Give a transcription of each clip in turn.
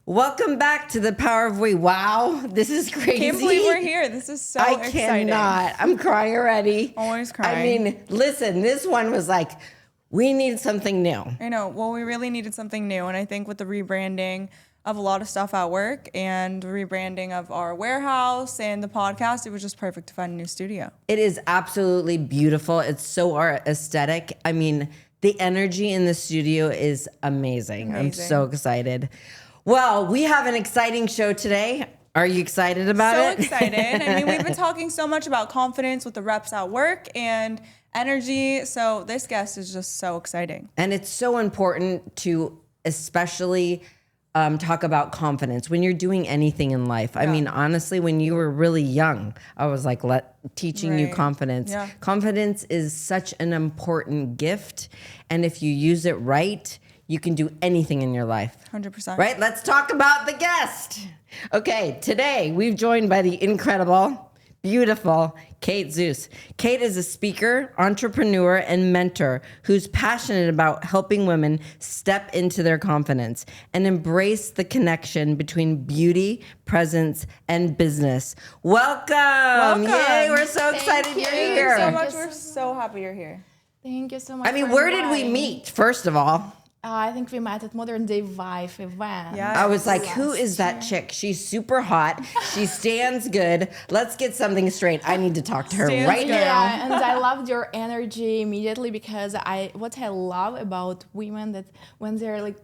Welcome back to the Power of We. Wow, this is crazy. Can't believe we're here. This is so exciting. Cannot. I'm crying already. Always crying. I mean, listen, this one was like, we need something new. I know. Well, we really needed something new. And I think with the rebranding of a lot of stuff at work and rebranding of our warehouse and the podcast, it was just perfect to find a new studio. It is absolutely beautiful. It's so art aesthetic. I mean, the energy in the studio is amazing. I'm so excited. Well, we have an exciting show today. Are you excited about it? So excited. I mean, we've been talking so much about confidence with the reps at work and energy. So this guest is just so exciting. And it's so important to especially talk about confidence when you're doing anything in life. I mean, honestly, when you were really young, I was like, teaching you confidence. Yeah. Confidence is such an important gift. And if you use it right, you can do anything in your life. 100%. Right? Let's talk about the guest. Okay, today we've joined by the incredible, beautiful Kate Ziuz. Kate is a speaker, entrepreneur, and mentor who's passionate about helping women step into their confidence and embrace the connection between beauty, presence, and business. Welcome. Yay, we're so excited you're here. Thank you so much. We're so happy you're here. Thank you so much. I mean, where did we meet, first of all? I think we met at Modern Day Vive event. Yeah. I was like, who is that chick? She's super hot. She stands good. Let's get something straight. I need to talk to her right now. Yeah, and I loved your energy immediately because what I love about women that when they're like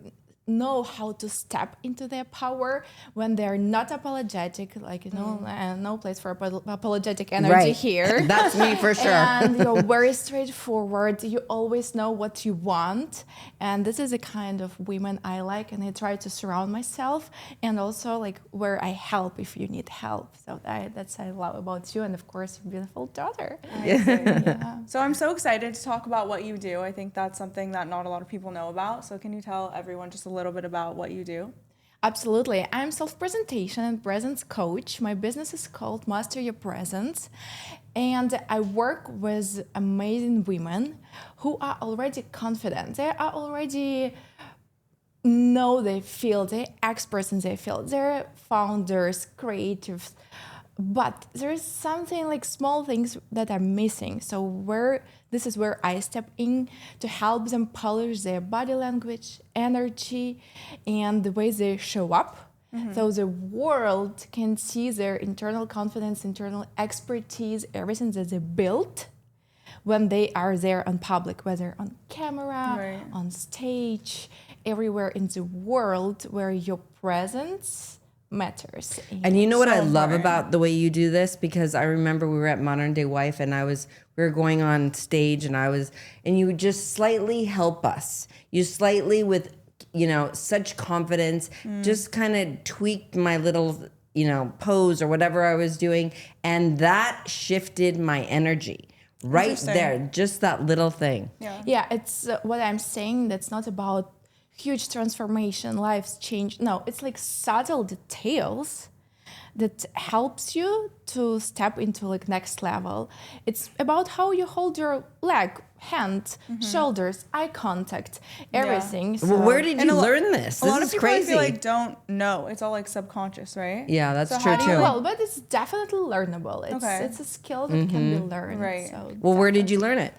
know how to step into their power when they're not apologetic, like, you know, no place for apologetic energy here. That's me for sure. And you're very straightforward. You always know what you want. And this is the kind of women I like. And I try to surround myself and also like where I help if you need help. So that's what I love about you. And of course, your beautiful daughter. Yeah. So I'm so excited to talk about what you do. I think that's something that not a lot of people know about. So can you tell everyone just a little bit about what you do? Absolutely. I'm self-presentation and presence coach. My business is called Master Your Presence. And I work with amazing women who are already confident. They are already know their field. They're experts in their field. They're founders, creatives. But there's something like small things that are missing. So this is where I step in to help them polish their body language, energy, and the way they show up. So the world can see their internal confidence, internal expertise, everything that they built when they are there on public, whether on camera, on stage, everywhere in the world where your presence matters. And you know what I love about the way you do this? Because I remember we were at Modern Day Wife and we were going on stage and you would just slightly help us. You slightly with, such confidence, just kind of tweaked my little, pose or whatever I was doing. And that shifted my energy right there. Just that little thing. Yeah, it's what I'm saying. That's not about huge transformation, lives change. No, it's like subtle details that helps you to step into like next level. It's about how you hold your leg, hand, shoulders, eye contact, everything. So, well, where did you learn this? A lot of is people crazy. I feel like don't know. It's all like subconscious, right? Yeah, that's true too. Well, but it's definitely learnable. It's a skill that can be learned. Right. So well, where did you learn it?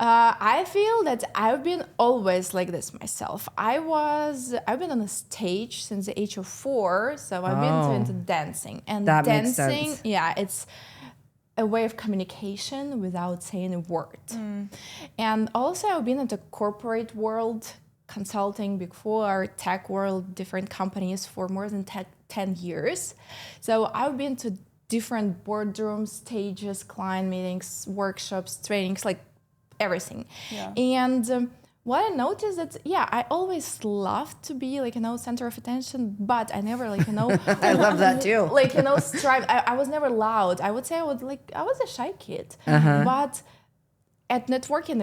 I feel that I've been always like this myself. I've been on a stage since the age of 4, so I've been into dancing. And that dancing, makes sense. Yeah, it's a way of communication without saying a word. And also I've been in the corporate world, consulting, Big Four, tech world, different companies for more than 10 years. So I've been to different boardrooms, stages, client meetings, workshops, trainings, like everything. And what I noticed that, I always loved to be like, center of attention, but I never like, I love that too. Like, strive. I was never loud. I would say I was a shy kid. But at networking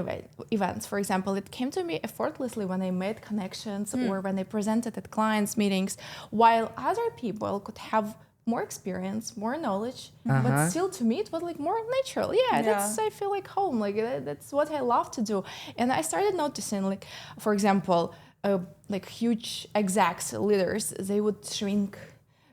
events, for example, it came to me effortlessly when I made connections or when I presented at clients' meetings, while other people could have more experience, more knowledge, but still to me it was like more natural. That's I feel like home. Like that's what I love to do. And I started noticing, like, for example, like huge execs, leaders, they would shrink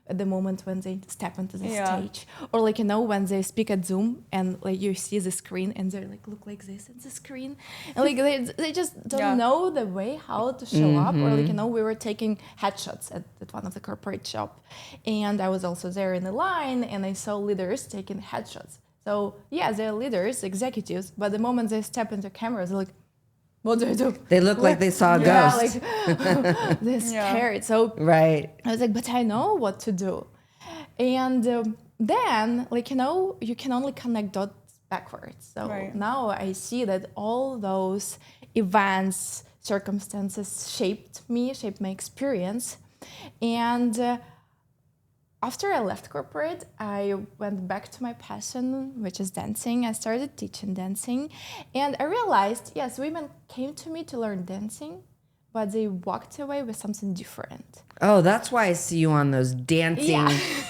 at the moment when they step into the stage, or like, you know, when they speak at Zoom and like you see the screen and they like look like this at the screen, and like they just don't know the way how to show up, or like, you know, we were taking headshots at one of the corporate shop, and I was also there in the line, and I saw leaders taking headshots. So yeah, they're leaders, executives, but the moment they step into cameras, they're like, what do I do? They look like they saw a ghost. Like they're scared. So right. I was like, but I know what to do. And then, like, you know, you can only connect dots backwards. So now I see that all those events, circumstances shaped my experience. And after I left corporate, I went back to my passion, which is dancing. I started teaching dancing. And I realized, yes, women came to me to learn dancing, but they walked away with something different. Oh, that's why I see you on those dancing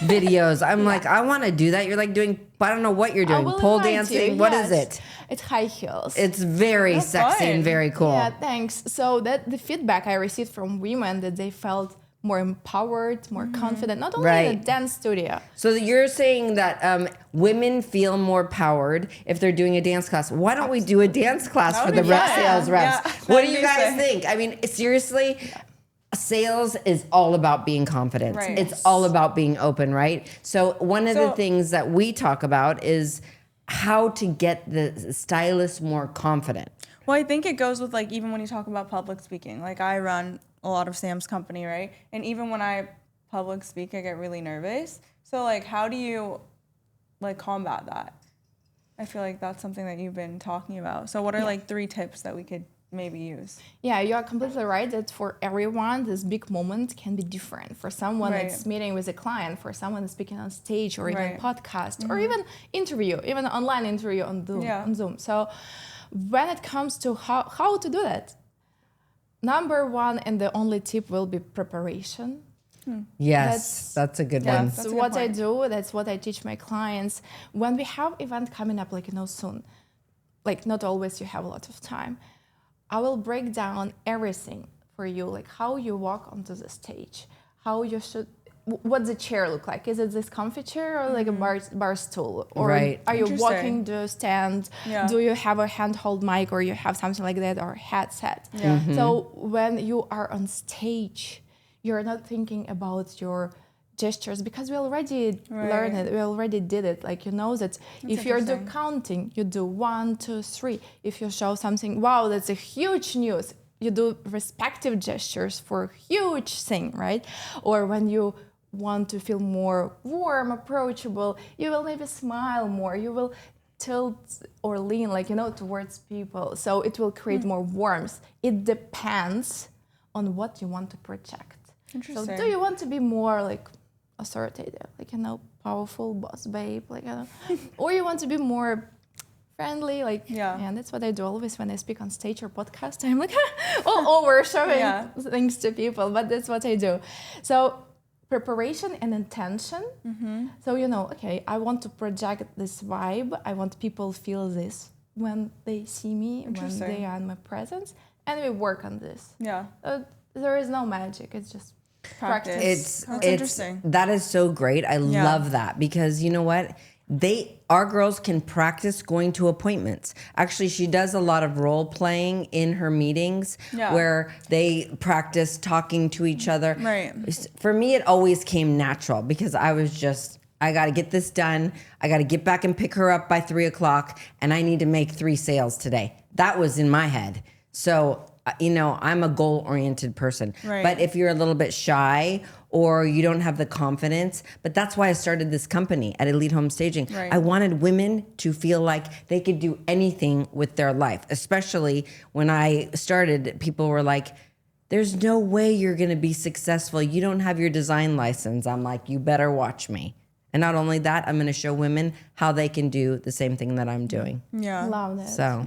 videos. I'm like, I want to do that. You're like doing, I don't know what you're doing. Pole dancing? What is it? It's high heels. It's very sexy and very cool. Yeah, thanks. So that the feedback I received from women that they felt more empowered, more confident, not only in a dance studio. So you're saying that women feel more powered if they're doing a dance class. Why don't we do a dance class for the sales reps? What do you guys think? I mean, seriously, sales is all about being confident. Right. It's all about being open, right? So one of the things that we talk about is how to get the stylist more confident. Well, I think it goes with like, even when you talk about public speaking, like I run a lot of Sam's company, right? And even when I public speak, I get really nervous. So like, how do you like combat that? I feel like that's something that you've been talking about. So what are like 3 tips that we could maybe use? Yeah, you are completely right that for everyone, this big moment can be different. For someone, it's meeting with a client. For someone, it's speaking on stage, or even podcast, or even interview, even online interview on Zoom. So when it comes to how to do that, number 1 and the only tip will be preparation. Yes, that's a good one. That's what I do. That's what I teach my clients. When we have event coming up, like, you know, soon, like not always you have a lot of time, I will break down everything for you, like how you walk onto the stage, how you should, what the chair look like. Is it this comfy chair or like a bar stool? Or are you walking the stand? Yeah. Do you have a handheld mic, or you have something like that, or headset? Yeah. So when you are on stage, you're not thinking about your gestures, because we already learned it. We already did it. Like, you know that if you're do counting, you do 1, 2, 3. If you show something, wow, that's a huge news, you do respective gestures for huge thing, right? Or when you want to feel more warm, approachable, you will maybe smile more. You will tilt or lean, like, you know, towards people. So it will create more warmth. It depends on what you want to project. Interesting. So do you want to be more like authoritative, like, you know, powerful boss babe, like, you know, or you want to be more friendly, like, and that's what I do always when I speak on stage or podcast. I'm like all over showing things to people, but that's what I do. So preparation and intention. So, you know, okay, I want to project this vibe. I want people feel this when they see me, when they are in my presence, and we work on this. Yeah. There is no magic. It's just practice. That's interesting. That is so great. I love that, because you know what? Our girls can practice going to appointments. Actually, she does a lot of role playing in her meetings where they practice talking to each other. Right. For me, it always came natural, because I was just, I got to get this done. I got to get back and pick her up by 3:00, and I need to make 3 sales today. That was in my head. So, you know, I'm a goal-oriented person. Right. But if you're a little bit shy or you don't have the confidence, but that's why I started this company at Elite Home Staging. Right. I wanted women to feel like they could do anything with their life. Especially when I started, people were like, there's no way you're going to be successful. You don't have your design license. I'm like, you better watch me. And not only that, I'm going to show women how they can do the same thing that I'm doing. Yeah. Love it. So,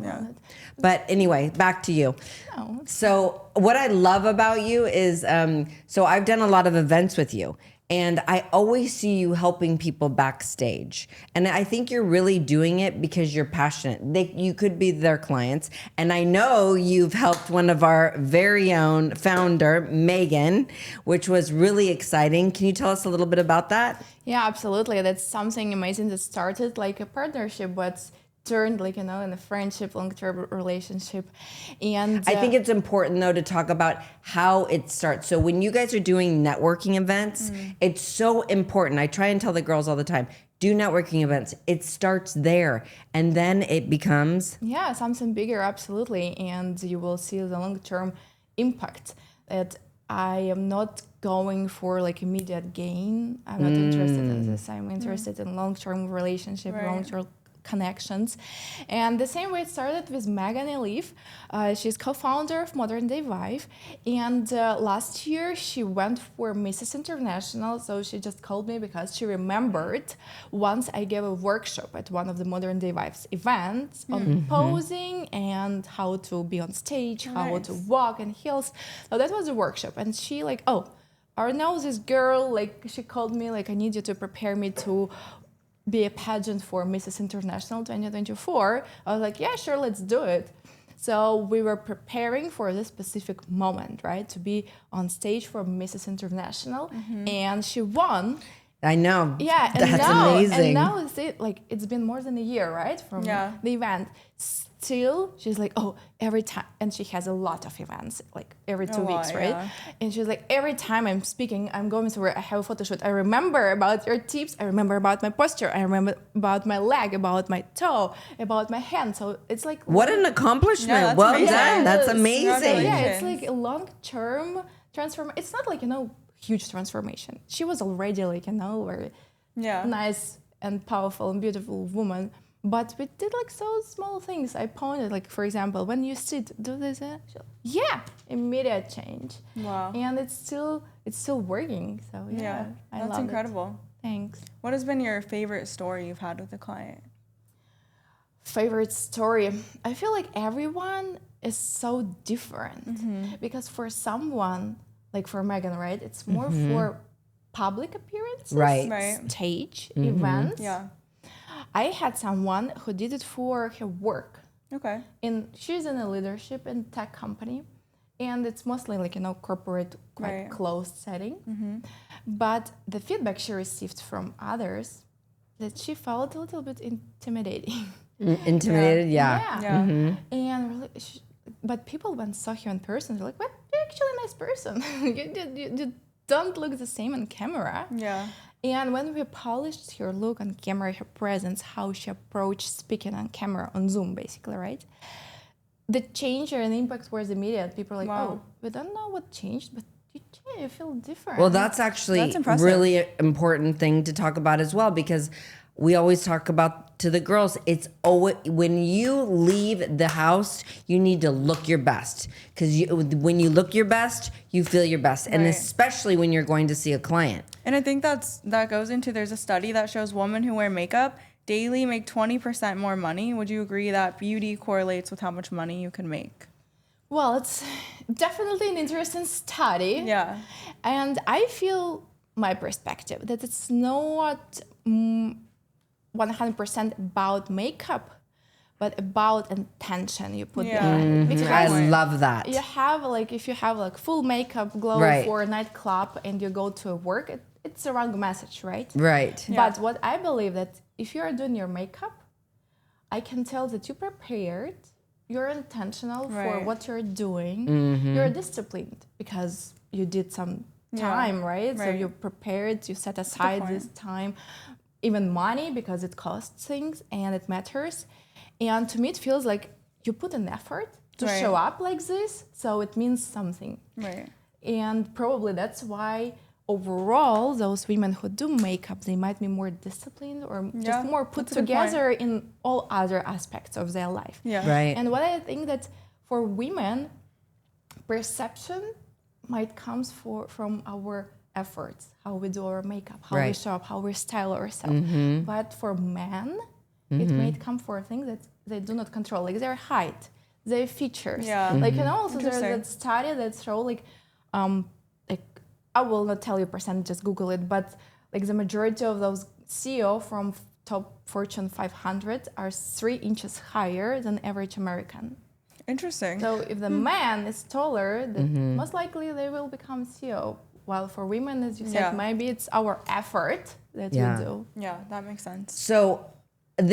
but anyway, back to you. So what I love about you is, so I've done a lot of events with you, And I always see you helping people backstage. And I think you're really doing it because you're passionate. You could be their clients. And I know you've helped one of our very own founder, Megan, which was really exciting. Can you tell us a little bit about that? Yeah, absolutely. That's something amazing that started like a partnership, but turned like, in a friendship, long-term relationship. And I think it's important though to talk about how it starts. So when you guys are doing networking events, it's so important. I try and tell the girls all the time, do networking events. It starts there and then it becomes yeah, something bigger, absolutely. And you will see the long-term impact that I am not going for like immediate gain. I'm not interested in this. I'm interested in long-term relationship, long-term connections. And the same way it started with Megan Elif. She's co-founder of Modern Day Wife. And last year she went for Mrs. International. So she just called me because she remembered once I gave a workshop at one of the Modern Day Wives events on posing and how to be on stage, how to walk in heels. So that was a workshop. And she like, I know this girl, like she called me like, I need you to prepare me to be a pageant for Mrs. International 2024. I was like, yeah, sure, let's do it. So we were preparing for this specific moment, right? To be on stage for Mrs. International, and she won. I know. Yeah, and that's now, amazing. And now it's been more than a year, right, from the event. Still, she's like, every time, and she has a lot of events, like every 2 weeks, right? Yeah. And she's like, every time I'm speaking, I'm going somewhere, I have a photo shoot. I remember about your tips. I remember about my posture. I remember about my leg, about my toe, about my hand. So it's like what an accomplishment! Yeah, that's well amazing. done. That's Yes. amazing. Yeah, it's like a long-term transformation. It's not like huge transformation. She was already like very nice and powerful and beautiful woman. But we did like so small things. I pointed, like for example, when you sit, do this. Immediate change. Wow. And it's still working. So I that's love incredible. it. Thanks. What has been your favorite story you've had with a client? Favorite story. I feel like everyone is so different because for someone, like for Megan, right, it's more for public appearances, Right. stage events. Yeah. I had someone who did it for her work. Okay. And she's in a leadership in tech company, and it's mostly like corporate, quite closed setting. But the feedback she received from others that she felt a little bit intimidating. Intimidated, yeah. And really, but people when saw her in person, they're like, "What? You're actually a nice person. you don't look the same on camera." Yeah. And when we polished her look on camera, her presence, how she approached speaking on camera, on Zoom, basically, right? The change and impact was immediate. People are like, we don't know what changed, but you feel different. Well, that's actually impressive. really important thing to talk about as well, because we always talk about to the girls, it's always when you leave the house, you need to look your best, because when you look your best, you feel your best, and especially when you're going to see a client. And I think that goes into, there's a study that shows women who wear makeup daily make 20% more money. Would you agree that beauty correlates with how much money you can make? Well, it's definitely an interesting study. Yeah. And I feel my perspective that it's not 100% about makeup, but about intention you put behind it. Because I love that. you have if you have full makeup glow for a nightclub and you go to work, it's a wrong message, right? Right. But what I believe that if you are doing your makeup, I can tell that you prepared, you're intentional for what you're doing, you're disciplined because you did some time, right? So you prepared, you set aside this time, even money, because it costs things and it matters. And to me, it feels like you put an effort to show up like this, so it means something. Right. And probably that's why overall, those women who do makeup, they might be more disciplined or just more put together in all other aspects of their life. Yeah. Right. And what I think that for women, perception might comes from our efforts, how we do our makeup, how we show up, how we style ourselves. But for men, it might come for things that they do not control, like their height, their features. Yeah. Like, and also there's that study that show I will not tell you percent, just Google it, but like the majority of those CEO from top Fortune 500 are 3 inches higher than average American. Interesting. So if the man is taller, then most likely they will become CEO. While for women, as you said, Yeah. maybe it's our effort that Yeah. we do. Yeah, that makes sense. So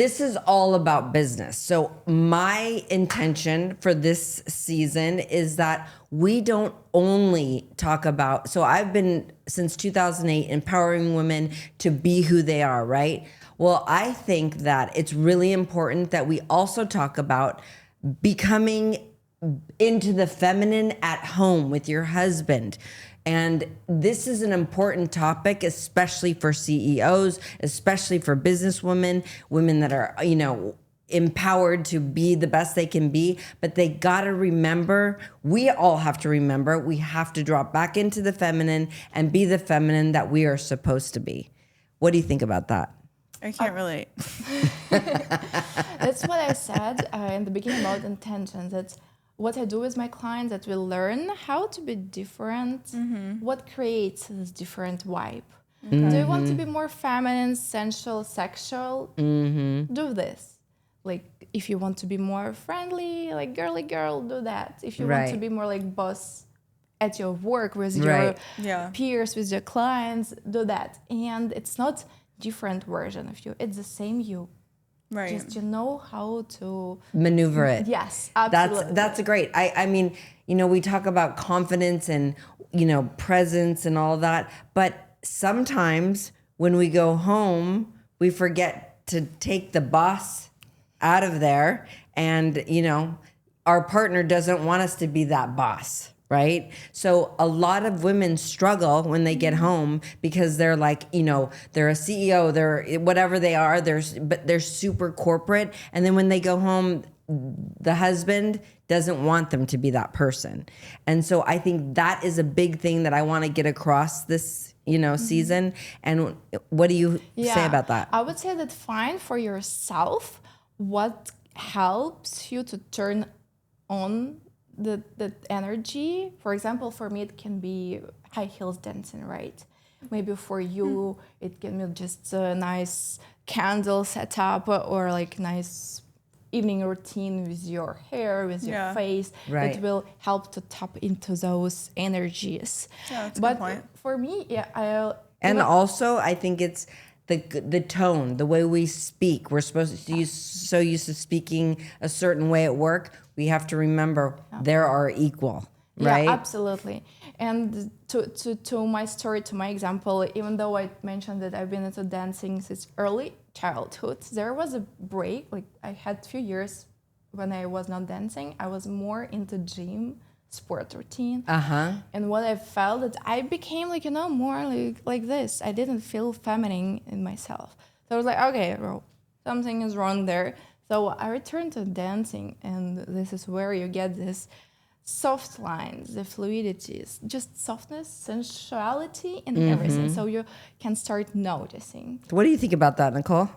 this is all about business. So my intention for this season is that we don't only talk about, so I've been since 2008 empowering women to be who they are, right? Well, I think that it's really important that we also talk about becoming into the feminine at home with your husband. And this is an important topic, especially for CEOs, especially for businesswomen, women that are, empowered to be the best they can be. But they got to remember, we all have to remember, we have to drop back into the feminine and be the feminine that we are supposed to be. What do you think about that? I can't relate. That's what I said in the beginning about intentions. That's what I do with my clients, that we learn how to be different, what creates this different vibe. Do you want to be more feminine, sensual, sexual? Do this. Like, if you want to be more friendly, like girly girl, do that. If you want to Right. be more like boss at your work with Right. your peers, with your clients, do that. And it's not different version of you. It's the same you. Right. Just you know how to Maneuver it. Yes, absolutely. That's great. I mean, we talk about confidence and, presence and all that, but sometimes when we go home, we forget to take the boss out of there, and, our partner doesn't want us to be that boss. Right? So a lot of women struggle when they get home because they're like, they're a CEO, they're whatever they are, but they're super corporate. And then when they go home, the husband doesn't want them to be that person. And so I think that is a big thing that I want to get across this, season. And what do you say about that? I would say that find for yourself what helps you to turn on the energy. For example, for me, it can be high heels dancing, right? Maybe for you, it can be just a nice candle setup or like nice evening routine with your hair, with your face. Right. It will help to tap into those energies. Yeah, that's a But good point. for me, And also, I think it's the tone, the way we speak. We're supposed to so used to speaking a certain way at work. We have to remember there are equal, right? Yeah, absolutely. And to my story, to my example, even though I mentioned that I've been into dancing since early childhood, there was a break. Like I had a few years when I was not dancing. I was more into gym, sport routine. And what I felt that I became more like this. I didn't feel feminine in myself. So I was like, okay, bro, something is wrong there. So I returned to dancing, and this is where you get this soft lines, the fluidities, just softness, sensuality, and everything. So you can start noticing. What do you think about that, Nicole?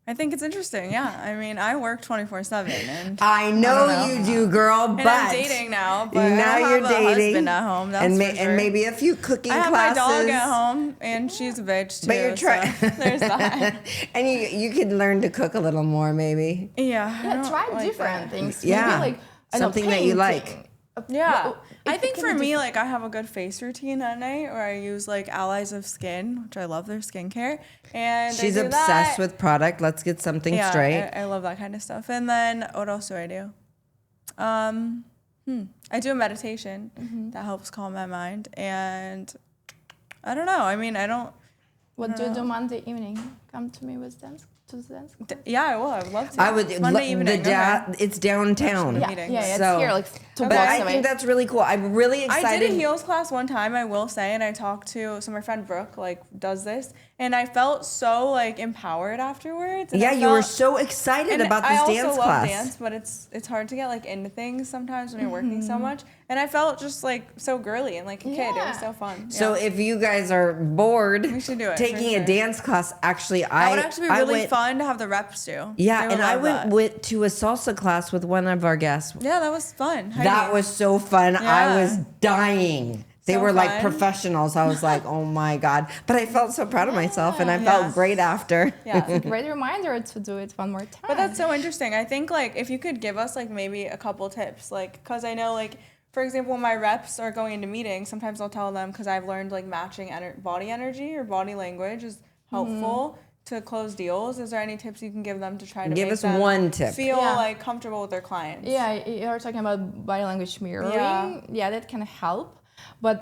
I think it's interesting. Yeah. I mean, I work 24/7, and I know you do, girl, but I'm dating now. But now I you're have dating a husband at home. That's and, for sure. and maybe a few cooking I have classes. my dog at home, and she's a bitch too. But you're trying. So there's that. And you could learn to cook a little more, maybe. Yeah. I Yeah, don't try like different that. things. Yeah. Maybe like I know, Something that you like. painting. Yeah. I It think can for be me, like I have a good face routine at night where I use like Allies of Skin, which I love their skincare. And I She's do obsessed that. with product. Let's get something Yeah, straight. I love that kind of stuff. And then what else do I do? I do a meditation that helps calm my mind. And I don't know. I mean, I don't. What do you do Monday evening? Come to me with dance. To the dance. Yeah, I will. I would love to. I would. Monday evening. It's downtown. Yeah. Yeah, it's So- here, like 2 But blocks I away. think that's really cool. I'm really I excited. did a heels class one time, I will say, and I talked to, so my friend Brooke, like, does this, and I felt so, like, empowered afterwards. And Yeah, I you were felt- so excited and about I this also dance love class. dance, but it's hard to get, like, into things sometimes when you're working so much. And I felt just, like, so girly and like a kid. It was Yeah. so fun. So Yeah. if you guys are bored, We should do it, for taking a sure. dance class. Actually, That would actually be I really went, fun to have the reps do. Yeah, They would and I love went that. with to a salsa class with one of our guests. Yeah, that was fun. That Heidi. was so fun. I Yeah. was dying. They So were like fun. professionals. I was like, oh my God. But I felt so proud of myself and I Yeah. felt great after. Yeah. Great reminder to do it one more time. But that's so interesting. I think like if you could give us like maybe a couple tips, like because I know like for example when my reps are going into meetings, sometimes I'll tell them because I've learned like matching body energy or body language is helpful to close deals. Is there any tips you can give them to try to Give make us them one tip. feel Yeah. like comfortable with their clients? Yeah, you're talking about body language mirroring. Yeah. Yeah, that can help, but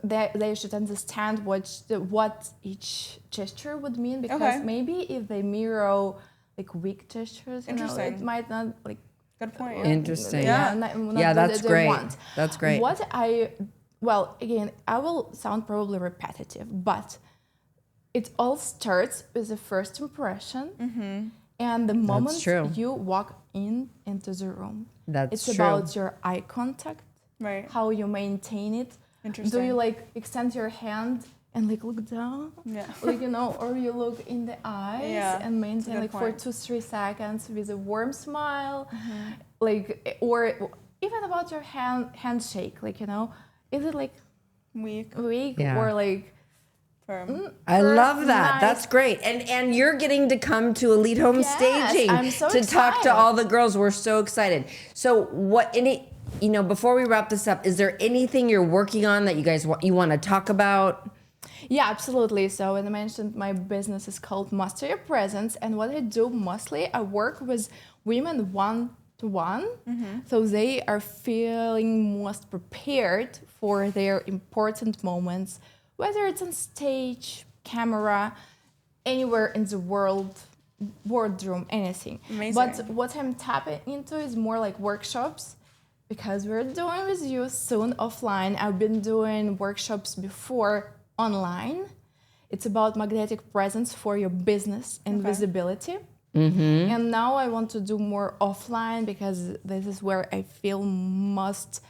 they should understand what each gesture would mean because Okay. maybe if they mirror like weak gestures, you know, it Interesting. might not like Good point. Interesting. Yeah. not Yeah, what that's they great. want. That's great. Well, again, I will sound probably repetitive, but it all starts with the first impression. And the moment true. you walk into the room, That's it's true. about your eye contact, Right. how you maintain it. Do Interesting. you like extend your hand and like look down? Yeah. Like, you know, or you look in the eyes Yeah, and that's a maintain good like point. for 2-3 seconds with a warm smile. Mm-hmm. Like, or even about your handshake, like, you know, is it like Weak. weak Yeah. or like Firm. I love that. nice. That's great. And you're getting to come to Elite Home Yes, Staging I'm so to talk to excited. all the girls. We're so excited. So before we wrap this up, is there anything you're working on that you want to talk about? Yeah, absolutely. So, as I mentioned, my business is called Master Your Presence. And what I do mostly, I work with women one-to-one. So they are feeling most prepared for their important moments, whether it's on stage, camera, anywhere in the world, boardroom, anything. Amazing. But what I'm tapping into is more like workshops because we're doing with you soon offline. I've been doing workshops before online. It's about magnetic presence for your business and visibility. And now I want to do more offline because this is where I feel most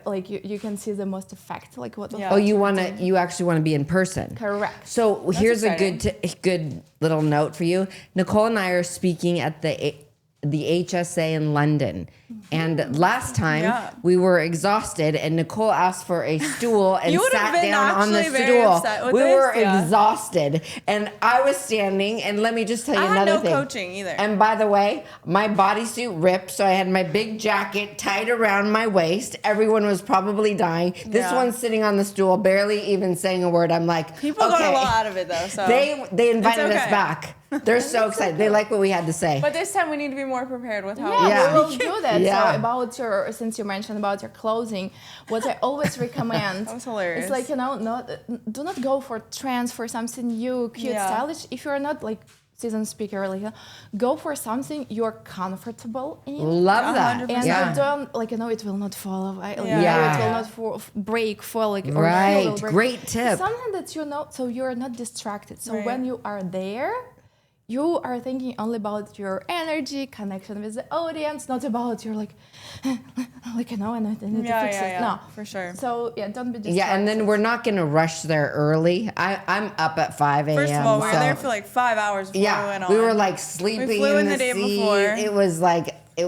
like you can see the most effect. Like what? Yeah. Oh, you actually want to be in person. Correct. So here's exciting. a good little note for you. Nicole and I are speaking at the HSA in London. And last time Yeah. we were exhausted and Nicole asked for a stool and You would have sat been down on the actually very stool. upset with We this, were yeah. exhausted and I was standing and let me just tell you I had another no thing. coaching either. And by the way, my bodysuit ripped, so I had my big jacket tied around my waist. Everyone was probably dying. This Yeah. one's sitting on the stool, barely even saying a word. I'm like, People okay. got a lot out of it though. So They invited us okay. back. They're so excited. They like what we had to say. But this time we need to be more prepared with how Yeah, Yeah. we will do that. Yeah. So about since you mentioned about your clothing, what I always recommend That was hilarious. is like, you know, do not go for trends for something new, cute, Yeah. stylish. If you're not like seasoned speaker, like go for something you're comfortable in. Love that. 100%. And Yeah. you don't like, you know, it will not fall away. Like, Yeah. it will not break, fall like or Right. you will break. Great tip. Something that you know, so you're not distracted. So Right. when you are there, you are thinking only about your energy, connection with the audience, not about your like you know, and I need to fix it. No, for sure. So yeah, don't be distracted. Yeah, and then we're not going to rush there early. I'm up at 5 a.m. First of all, we were so- there for like 5 hours before we Yeah, went on. we were like sleeping flew in the the day seat. before. It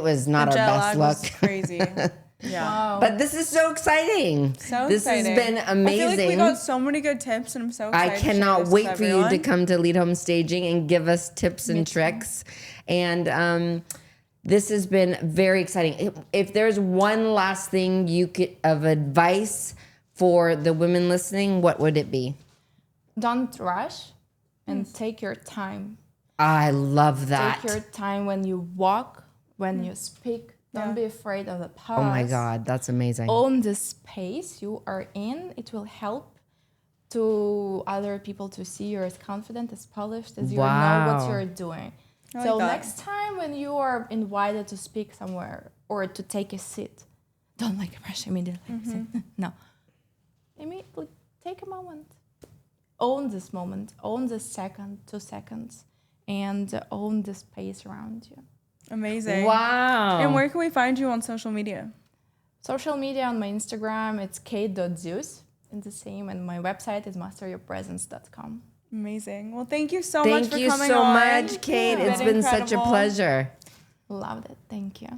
was not the our jet best lag look. was crazy. Yeah. Wow. But this is so exciting. So this exciting. has been amazing. I feel like we got so many good tips, and I'm so I excited. to share cannot this wait with for you to everyone. come to Lead Home Staging and give us tips and tricks. And this has been very exciting. If there's one last thing you could of advice for the women listening, what would it be? Don't rush and take your time. I love that. Take your time when you walk, when you speak. Don't be afraid of the pause. Oh my God, that's amazing. Own the space you are in. It will help to other people to see you're as confident, as polished, as you know Wow. what you're doing. I So like that. next time when you are invited to speak somewhere or to take a seat, don't like rush immediately. No. Immediately take a moment. Own this moment. Own this second, 2 seconds, and own the space around you. Amazing. Wow. And where can we find you on social media? Social media on my Instagram, it's kate.ziuz. And the same, and my website is masteryourpresence.com. Amazing. Well, thank you so much Thank for you coming so on. much, Kate. It's It's been such a incredible. pleasure. Loved it. Thank you.